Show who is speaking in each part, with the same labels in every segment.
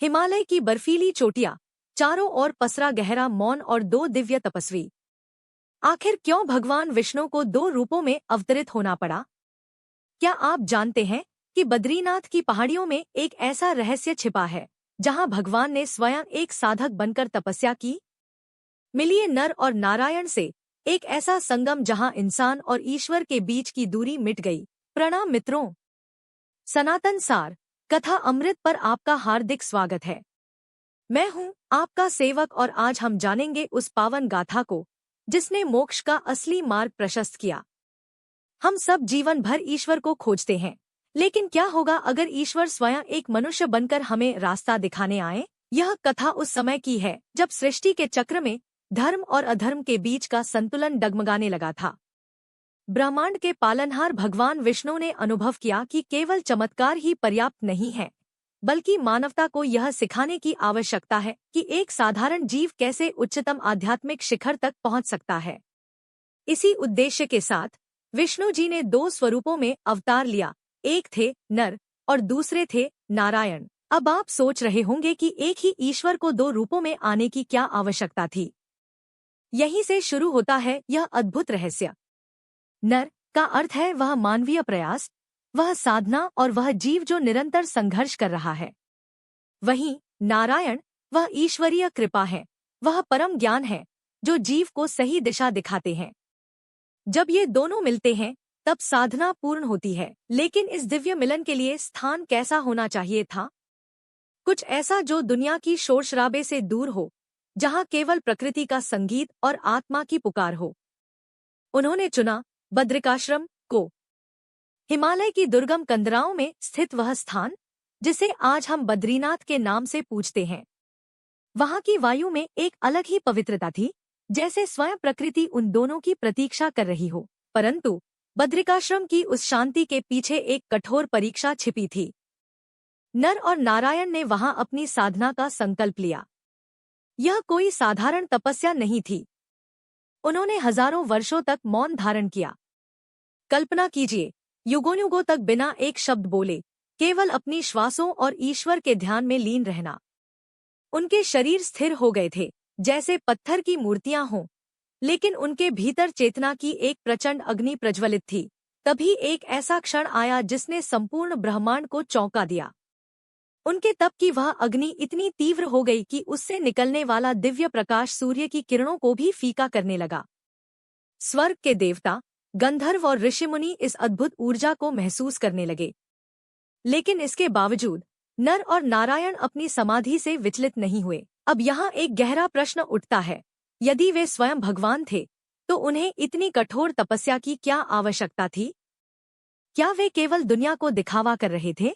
Speaker 1: हिमालय की बर्फीली चोटियां, चारों ओर पसरा गहरा मौन और दो दिव्य तपस्वी। आखिर क्यों भगवान विष्णु को दो रूपों में अवतरित होना पड़ा? क्या आप जानते हैं कि बद्रीनाथ की पहाड़ियों में एक ऐसा रहस्य छिपा है जहां भगवान ने स्वयं एक साधक बनकर तपस्या की? मिलिए नर और नारायण से, एक ऐसा संगम जहां इंसान और ईश्वर के बीच की दूरी मिट गई। प्रणाम मित्रों, सनातन सार कथा अमृत पर आपका हार्दिक स्वागत है। मैं हूं आपका सेवक और आज हम जानेंगे उस पावन गाथा को जिसने मोक्ष का असली मार्ग प्रशस्त किया। हम सब जीवन भर ईश्वर को खोजते हैं, लेकिन क्या होगा अगर ईश्वर स्वयं एक मनुष्य बनकर हमें रास्ता दिखाने आए? यह कथा उस समय की है जब सृष्टि के चक्र में धर्म और अधर्म के बीच का संतुलन डगमगाने लगा था। ब्रह्मांड के पालनहार भगवान विष्णु ने अनुभव किया कि केवल चमत्कार ही पर्याप्त नहीं है, बल्कि मानवता को यह सिखाने की आवश्यकता है कि एक साधारण जीव कैसे उच्चतम आध्यात्मिक शिखर तक पहुंच सकता है। इसी उद्देश्य के साथ विष्णु जी ने दो स्वरूपों में अवतार लिया, एक थे नर और दूसरे थे नारायण। अब आप सोच रहे होंगे कि एक ही ईश्वर को दो रूपों में आने की क्या आवश्यकता थी? यहीं से शुरू होता है यह अद्भुत रहस्य। नर का अर्थ है वह मानवीय प्रयास, वह साधना और वह जीव जो निरंतर संघर्ष कर रहा है। वहीं नारायण वह ईश्वरीय कृपा है, वह परम ज्ञान है जो जीव को सही दिशा दिखाते हैं। जब ये दोनों मिलते हैं तब साधना पूर्ण होती है। लेकिन इस दिव्य मिलन के लिए स्थान कैसा होना चाहिए था? कुछ ऐसा जो दुनिया की शोर शराबे से दूर हो, जहां केवल प्रकृति का संगीत और आत्मा की पुकार हो। उन्होंने चुना बद्रिकाश्रम को, हिमालय की दुर्गम कंदराओं में स्थित वह स्थान जिसे आज हम बद्रीनाथ के नाम से पूजते हैं। वहां की वायु में एक अलग ही पवित्रता थी, जैसे स्वयं प्रकृति उन दोनों की प्रतीक्षा कर रही हो। परंतु बद्रिकाश्रम की उस शांति के पीछे एक कठोर परीक्षा छिपी थी। नर और नारायण ने वहां अपनी साधना का संकल्प लिया। यह कोई साधारण तपस्या नहीं थी। उन्होंने हजारों वर्षों तक मौन धारण किया। कल्पना कीजिए, युगों तक बिना एक शब्द बोले, केवल अपनी श्वासों और ईश्वर के ध्यान में लीन रहना। उनके शरीर स्थिर हो गए थे, जैसे पत्थर की मूर्तियां हों, लेकिन उनके भीतर चेतना की एक प्रचंड अग्नि प्रज्वलित थी। तभी एक ऐसा क्षण आया जिसने संपूर्ण ब्रह्मांड को चौंका दिया। उनके तप की वह अग्नि इतनी तीव्र हो गई कि उससे निकलने वाला दिव्य प्रकाश सूर्य की किरणों को भी फीका करने लगा। स्वर्ग के देवता, गंधर्व और ऋषिमुनि इस अद्भुत ऊर्जा को महसूस करने लगे। लेकिन इसके बावजूद नर और नारायण अपनी समाधि से विचलित नहीं हुए। अब यहाँ एक गहरा प्रश्न उठता है, यदि वे स्वयं भगवान थे तो उन्हें इतनी कठोर तपस्या की क्या आवश्यकता थी? क्या वे केवल दुनिया को दिखावा कर रहे थे?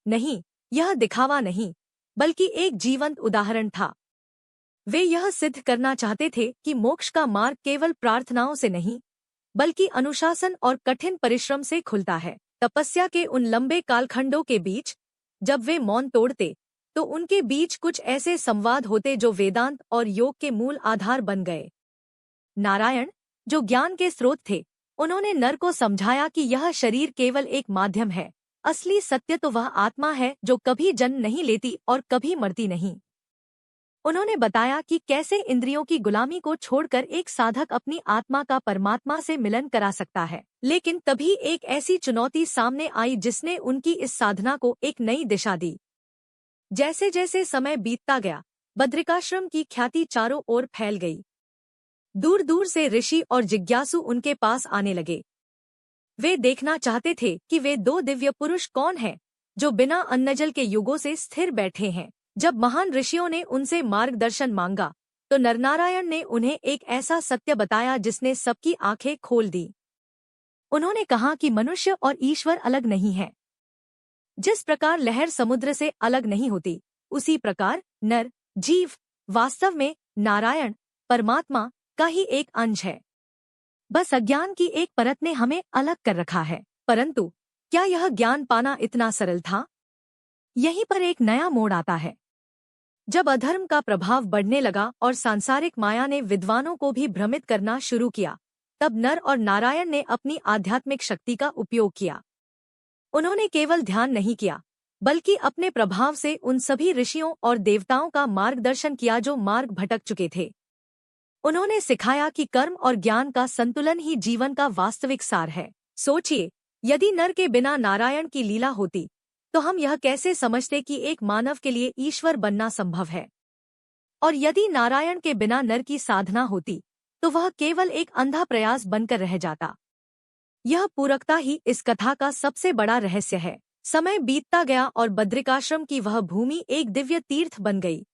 Speaker 1: नहीं, यह दिखावा नहीं, बल्कि एक जीवंत उदाहरण था। वे यह सिद्ध करना चाहते थे कि मोक्ष का मार्ग केवल प्रार्थनाओं से नहीं, बल्कि अनुशासन और कठिन परिश्रम से खुलता है। तपस्या के उन लंबे कालखंडों के बीच जब वे मौन तोड़ते तो उनके बीच कुछ ऐसे संवाद होते जो वेदांत और योग के मूल आधार बन गए। नारायण, जो ज्ञान के स्रोत थे, उन्होंने नर को समझाया कि यह शरीर केवल एक माध्यम है, असली सत्य तो वह आत्मा है जो कभी जन्म नहीं लेती और कभी मरती नहीं। उन्होंने बताया कि कैसे इंद्रियों की गुलामी को छोड़कर एक साधक अपनी आत्मा का परमात्मा से मिलन करा सकता है। लेकिन तभी एक ऐसी चुनौती सामने आई जिसने उनकी इस साधना को एक नई दिशा दी। जैसे जैसे समय बीतता गया, बद्रिकाश्रम की ख्याति चारों ओर फैल गई। दूर दूर से ऋषि और जिज्ञासु उनके पास आने लगे। वे देखना चाहते थे कि वे दो दिव्य पुरुष कौन हैं जो बिना अन्नजल के युगों से स्थिर बैठे हैं। जब महान ऋषियों ने उनसे मार्गदर्शन मांगा तो नरनारायण ने उन्हें एक ऐसा सत्य बताया जिसने सबकी आंखें खोल दी। उन्होंने कहा कि मनुष्य और ईश्वर अलग नहीं है। जिस प्रकार लहर समुद्र से अलग नहीं होती, उसी प्रकार नर, जीव, वास्तव में नारायण, परमात्मा का ही एक अंश है। बस अज्ञान की एक परत ने हमें अलग कर रखा है। परंतु क्या यह ज्ञान पाना इतना सरल था? यहीं पर एक नया मोड़ आता है। जब अधर्म का प्रभाव बढ़ने लगा और सांसारिक माया ने विद्वानों को भी भ्रमित करना शुरू किया, तब नर और नारायण ने अपनी आध्यात्मिक शक्ति का उपयोग किया। उन्होंने केवल ध्यान नहीं किया, बल्कि अपने प्रभाव से उन सभी ऋषियों और देवताओं का मार्गदर्शन किया जो मार्ग भटक चुके थे। उन्होंने सिखाया कि कर्म और ज्ञान का संतुलन ही जीवन का वास्तविक सार है। सोचिए, यदि नर के बिना नारायण की लीला होती तो हम यह कैसे समझते कि एक मानव के लिए ईश्वर बनना संभव है। और यदि नारायण के बिना नर की साधना होती तो वह केवल एक अंधा प्रयास बनकर रह जाता। यह पूरकता ही इस कथा का सबसे बड़ा रहस्य है। समय बीतता गया और बद्रिकाश्रम की वह भूमि एक दिव्य तीर्थ बन गई।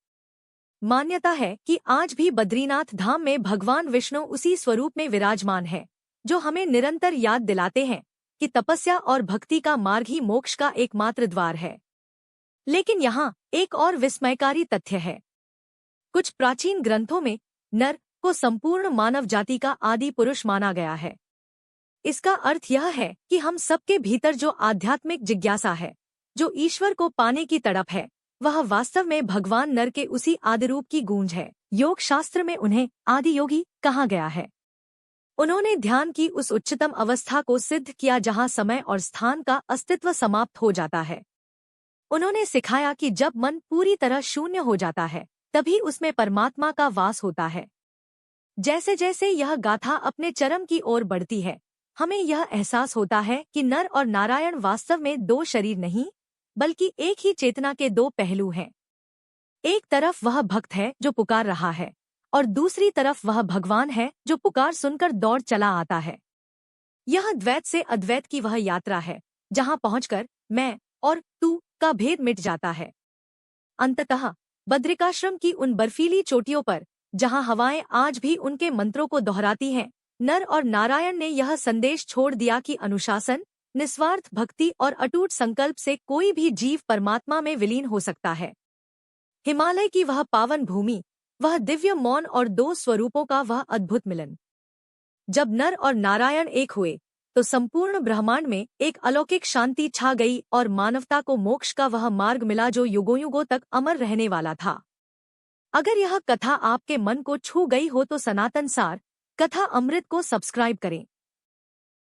Speaker 1: मान्यता है कि आज भी बद्रीनाथ धाम में भगवान विष्णु उसी स्वरूप में विराजमान है, जो हमें निरंतर याद दिलाते हैं कि तपस्या और भक्ति का मार्ग ही मोक्ष का एकमात्र द्वार है। लेकिन यहाँ एक और विस्मयकारी तथ्य है। कुछ प्राचीन ग्रंथों में नर को संपूर्ण मानव जाति का आदि पुरुष माना गया है। इसका अर्थ यह है कि हम सबके भीतर जो आध्यात्मिक जिज्ञासा है, जो ईश्वर को पाने की तड़प है, वह वास्तव में भगवान नर के उसी आदिरूप की गूंज है। योग शास्त्र में उन्हें आदि योगी कहा गया है। उन्होंने ध्यान की उस उच्चतम अवस्था को सिद्ध किया जहां समय और स्थान का अस्तित्व समाप्त हो जाता है। उन्होंने सिखाया कि जब मन पूरी तरह शून्य हो जाता है तभी उसमें परमात्मा का वास होता है। जैसे जैसे यह गाथा अपने चरम की ओर बढ़ती है, हमें यह एहसास होता है कि नर और नारायण वास्तव में दो शरीर नहीं, बल्कि एक ही चेतना के दो पहलू हैं। एक तरफ वह भक्त है जो पुकार रहा है और दूसरी तरफ वह भगवान है जो पुकार सुनकर दौड़ चला आता है। यह द्वैत से अद्वैत की वह यात्रा है जहां पहुंचकर मैं और तू का भेद मिट जाता है। अंततः बद्रिकाश्रम की उन बर्फीली चोटियों पर, जहां हवाएं आज भी उनके मंत्रों को दोहराती हैं, नर और नारायण ने यह संदेश छोड़ दिया कि अनुशासन, निस्वार्थ भक्ति और अटूट संकल्प से कोई भी जीव परमात्मा में विलीन हो सकता है। हिमालय की वह पावन भूमि, वह दिव्य मौन और दो स्वरूपों का वह अद्भुत मिलन। जब नर और नारायण एक हुए तो संपूर्ण ब्रह्मांड में एक अलौकिक शांति छा गई और मानवता को मोक्ष का वह मार्ग मिला जो युगों युगों तक अमर रहने वाला था। अगर यह कथा आपके मन को छू गई हो तो सनातन सार कथा अमृत को सब्सक्राइब करें।